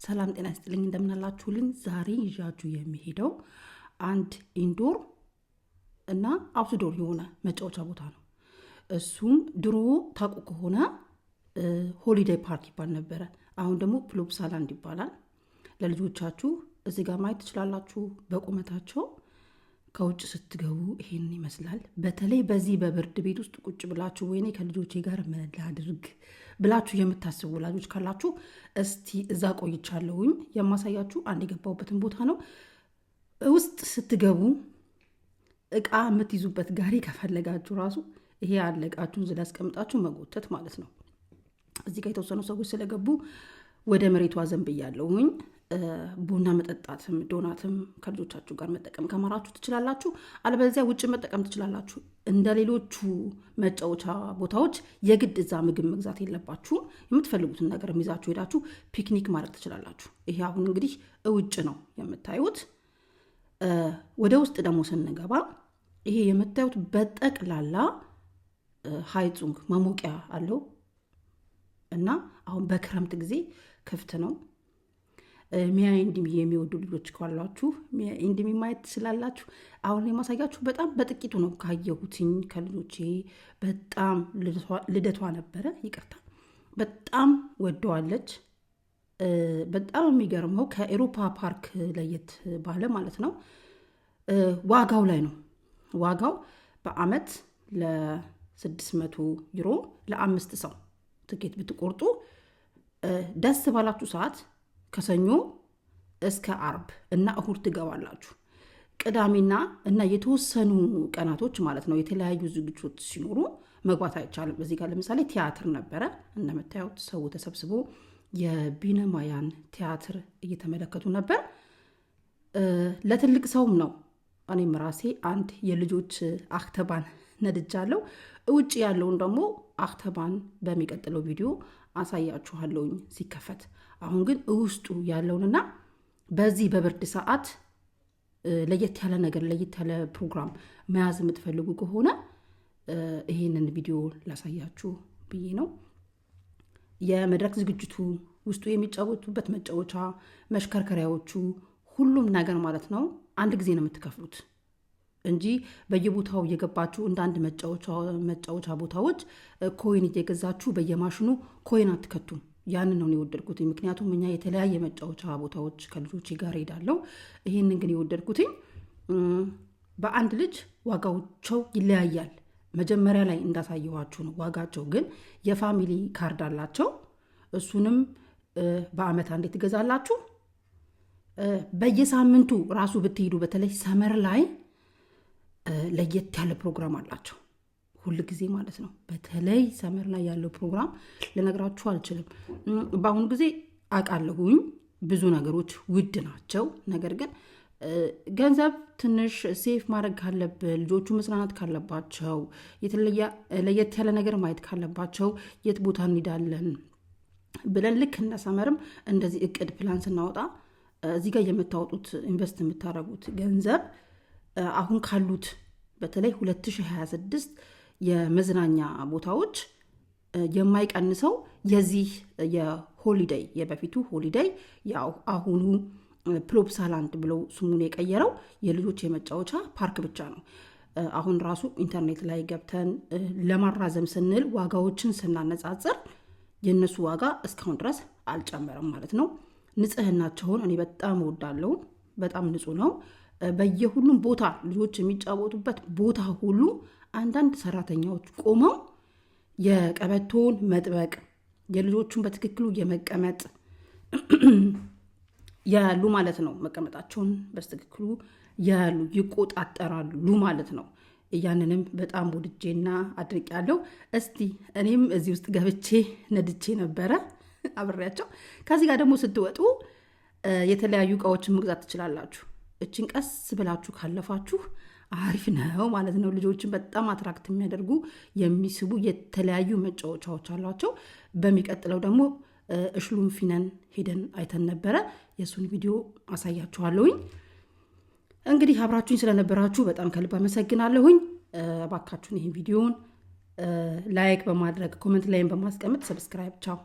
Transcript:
ሰላም ጤና ይስጥልኝ እንደምናላችሁልን ዛሬ ይዣችሁ የሚሄደው አንድ ኢንዶር እና አውትዶር የሆነ መጫወቻ ቦታ ነው። እሱም ድሮ ታውቁ ከሆነ ሆሊዴይ ፓርክ ይባል ነበር። አሁን ደግሞ ፕሎፕሳላንድ ይባላል። ለልጆቻችሁ እዚህ ጋር ማየት ትችላላችሁ። በቁመታቸው ከውጭ ስትገቡ ይሄን ይመስላል። በተለይ በዚህ በብርድ ቤት ውስጥ ቁጭ ብላችሁ ወይኔ ከልጆቼ ጋር ምን ላድርግ ብላችሁ የምታስቡ ወላጆች ካላችሁ እስቲ እዛ ቆይቻለሁኝ። የማሳያችሁ አንድ የገባሁበትን ቦታ ነው። ውስጥ ስትገቡ እቃ የምትይዙበት ጋሪ ከፈለጋችሁ ራሱ ይሄ አለቃችሁን ዝላ አስቀምጣችሁ መጎተት ማለት ነው። እዚህ ጋር የተወሰኑ ሰዎች ስለገቡ ወደ መሬቷ ዘንብያለሁኝ። ቡና መጠጣትም ዶናትም ከልጆቻችሁ ጋር መጠቀም ከመራችሁ ትችላላችሁ። አለበለዚያ ውጭ መጠቀም ትችላላችሁ። እንደ ሌሎቹ መጫወቻ ቦታዎች የግድ እዛ ምግብ መግዛት የለባችሁ። የምትፈልጉትን ነገር ይዛችሁ ሄዳችሁ ፒክኒክ ማድረግ ትችላላችሁ። ይሄ አሁን እንግዲህ ውጭ ነው የምታዩት። ወደ ውስጥ ደግሞ ስንገባ ይሄ የምታዩት በጠቅላላ ሃይጹንግ መሞቂያ አለው እና አሁን በክረምት ጊዜ ክፍት ነው። ሚያ ኢንዲሚ የሚወዱ ልጆች ካሏችሁ ሚያ ኢንዲሚ ማየት ትችላላችሁ። አሁን የማሳያችሁ በጣም በጥቂቱ ነው ካየሁትኝ ከልጆቼ። በጣም ልደቷ ነበረ፣ ይቅርታ፣ በጣም ወደዋለች። በጣም የሚገርመው ከኤሮፓ ፓርክ ለየት ባለ ማለት ነው ዋጋው ላይ ነው። ዋጋው በአመት ለ600 ዩሮ ለ5 ሰው ትኬት ብትቆርጡ ደስ ባላችሁ ሰዓት ከሰኞ እስከ አርብ እና እሁድ ትገባላችሁ። ቅዳሜና እና የተወሰኑ ቀናቶች ማለት ነው የተለያዩ ዝግጅቶች ሲኖሩ መግባት አይቻልም። እዚህ ጋር ለምሳሌ ቲያትር ነበረ። እንደምታዩት ሰው ተሰብስቦ የቢነማያን ቲያትር እየተመለከቱ ነበር። ለትልቅ ሰውም ነው። እኔም ራሴ አንድ የልጆች አክተባን ነድጃለሁ። ውጭ ያለውን ደግሞ አክተባን በሚቀጥለው ቪዲዮ አሳያችኋለሁኝ ሲከፈት። አሁን ግን ውስጡ ያለውንና በዚህ በብርድ ሰዓት ለየት ያለ ነገር ለየት ያለ ፕሮግራም መያዝ የምትፈልጉ ከሆነ ይሄንን ቪዲዮ ላሳያችሁ ብዬ ነው። የመድረክ ዝግጅቱ ውስጡ የሚጫወቱበት መጫወቻ መሽከርከሪያዎቹ ሁሉም ነገር ማለት ነው አንድ ጊዜ ነው የምትከፍሉት እንጂ በየቦታው እየገባችሁ እንደ አንድ መጫወቻ ቦታዎች ኮይን እየገዛችሁ በየማሽኑ ኮይን አትከቱም። ያንን ነው የወደድኩት። ምክንያቱም እኛ የተለያየ መጫወቻ ቦታዎች ከልጆቼ ጋር ሄዳለሁ። ይሄንን ግን የወደድኩት በአንድ ልጅ ዋጋቸው ይለያያል። መጀመሪያ ላይ እንዳሳየኋችሁ ነው። ዋጋቸው ግን የፋሚሊ ካርድ አላቸው። እሱንም በአመት አንዴ ትገዛላችሁ። በየሳምንቱ ራሱ ብትሄዱ በተለይ ሰመር ላይ ለየት ያለ ፕሮግራም አላቸው ሁል ጊዜ ማለት ነው። በተለይ ሰመር ላይ ያለው ፕሮግራም ልነግራችሁ አልችልም። በአሁኑ ጊዜ አውቃለሁኝ ብዙ ነገሮች ውድ ናቸው። ነገር ግን ገንዘብ ትንሽ ሴፍ ማድረግ ካለብን፣ ልጆቹ መጽናናት ካለባቸው፣ ለየት ያለ ነገር ማየት ካለባቸው የት ቦታ እንሄዳለን ብለን ልክ እንደ ሰመርም እንደዚህ እቅድ ፕላን ስናወጣ እዚህ ጋር የምታወጡት ኢንቨስት የምታደርጉት ገንዘብ አሁን ካሉት በተለይ 2026 የመዝናኛ ቦታዎች የማይቀንሰው የዚህ የሆሊዴይ የበፊቱ ሆሊዴይ ያው አሁኑ ፕሎፕሳላንድ ብለው ስሙን የቀየረው የልጆች የመጫወቻ ፓርክ ብቻ ነው። አሁን ራሱ ኢንተርኔት ላይ ገብተን ለማራዘም ስንል ዋጋዎችን ስናነጻጽር የነሱ ዋጋ እስካሁን ድረስ አልጨመረም ማለት ነው። ንጽህናቸውን እኔ በጣም እወዳለሁ። በጣም ንጹህ ነው። በየሁሉም ቦታ ልጆች የሚጫወቱበት ቦታ ሁሉ አንዳንድ ሰራተኛዎች ቆመው የቀበቶን መጥበቅ የልጆቹን በትክክሉ የመቀመጥ ያሉ ማለት ነው። መቀመጣቸውን በትክክሉ ያሉ ይቆጣጠራሉ ማለት ነው። ያንንም በጣም ወድጄና አድርቄያለሁ። እስቲ እኔም እዚህ ውስጥ ገብቼ ነድቼ ነበረ አብሬያቸው። ከዚህ ጋር ደግሞ ስትወጡ የተለያዩ እቃዎችን መግዛት ትችላላችሁ። እችን ቀስ ብላችሁ ካለፋችሁ አሪፍ ነው ማለት ነው። ልጆችን በጣም አትራክት የሚያደርጉ የሚስቡ የተለያዩ መጫወቻዎች አሏቸው። በሚቀጥለው ደግሞ እሽሉም ፊነን ሄደን አይተን ነበረ። የእሱን ቪዲዮ አሳያችኋለሁኝ። እንግዲህ አብራችሁኝ ስለነበራችሁ በጣም ከልብ አመሰግናለሁኝ። እባካችሁን ይህን ቪዲዮን ላይክ በማድረግ ኮመንት ላይም በማስቀመጥ ሰብስክራይብ ቻው